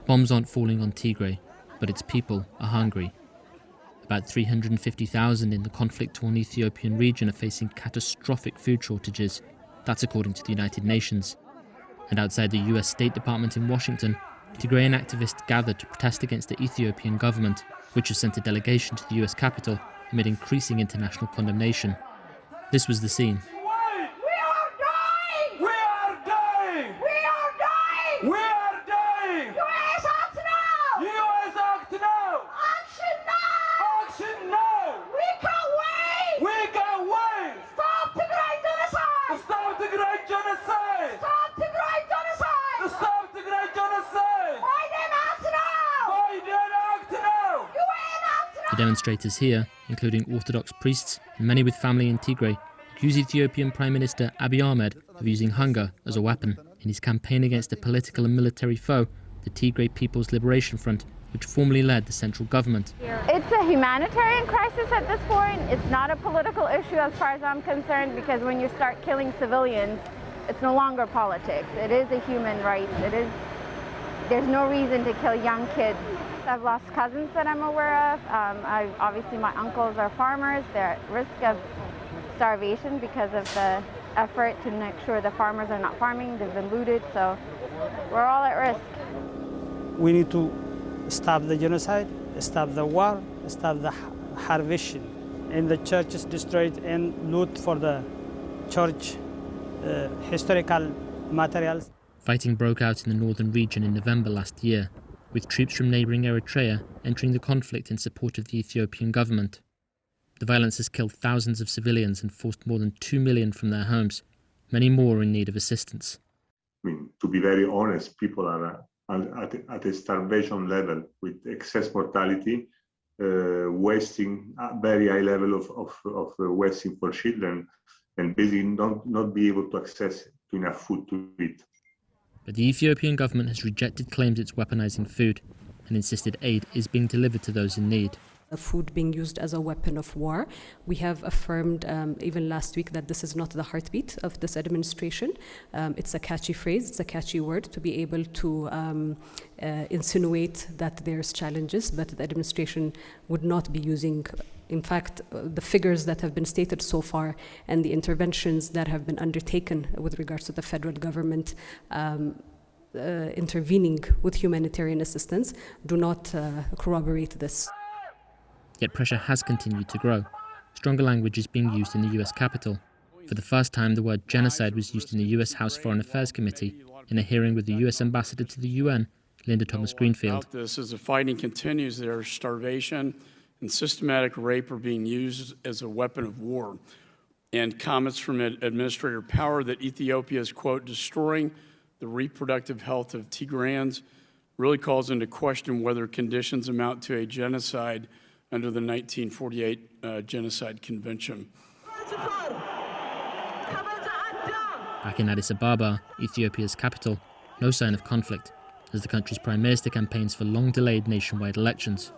Bombs aren't falling on Tigray, but its people are hungry. About 350,000 in the conflict-torn Ethiopian region are facing catastrophic food shortages. That's according to the United Nations. And outside the US State Department in Washington, Tigrayan activists gathered to protest against the Ethiopian government, which has sent a delegation to the US capital amid increasing international condemnation. This was the scene. The demonstrators here, including Orthodox priests and many with family in Tigray, accuse Ethiopian Prime Minister Abiy Ahmed of using hunger as a weapon in his campaign against a political and military foe, the Tigray People's Liberation Front, which formerly led the central government. It's a humanitarian crisis at this point. It's not a political issue as far as I'm concerned, because when you start killing civilians, it's no longer politics. It is a human right. There's no reason to kill young kids. I've lost cousins that I'm aware of. Obviously, my uncles are farmers. They're at risk of starvation because of the effort to make sure the farmers are not farming. They've been looted, so we're all at risk. We need to stop the genocide, stop the war, stop the harvesting. And the church is destroyed and loot for the church historical materials. Fighting broke out in the northern region in November last year, with troops from neighbouring Eritrea entering the conflict in support of the Ethiopian government. The violence has killed thousands of civilians and forced more than 2 million from their homes. Many more are in need of assistance. I mean, to be very honest, people are at a starvation level with excess mortality, wasting a very high level of wasting for children, and basically not be able to access to enough food to eat. But the Ethiopian government has rejected claims it's weaponizing food and insisted aid is being delivered to those in need. Food being used as a weapon of war. We have affirmed even last week that this is not the heartbeat of this administration. It's a catchy phrase, it's a catchy word to be able to insinuate that there's challenges, but the administration would not be using. In fact, the figures that have been stated so far and the interventions that have been undertaken with regards to the federal government intervening with humanitarian assistance do not corroborate this. Yet pressure has continued to grow. Stronger language is being used in the US Capitol. For the first time, the word genocide was used in the US House Foreign Affairs Committee in a hearing with the US Ambassador to the UN, Linda Thomas-Greenfield. This, as the fighting continues, there is starvation and systematic rape are being used as a weapon of war. And comments from Administrator Power that Ethiopia is, quote, destroying the reproductive health of Tigrayans really calls into question whether conditions amount to a genocide under the 1948 Genocide Convention. Back in Addis Ababa, Ethiopia's capital, no sign of conflict, as the country's prime minister campaigns for long-delayed nationwide elections.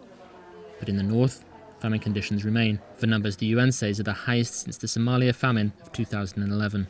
But in the north, famine conditions remain, for numbers the UN says are the highest since the Somalia famine of 2011.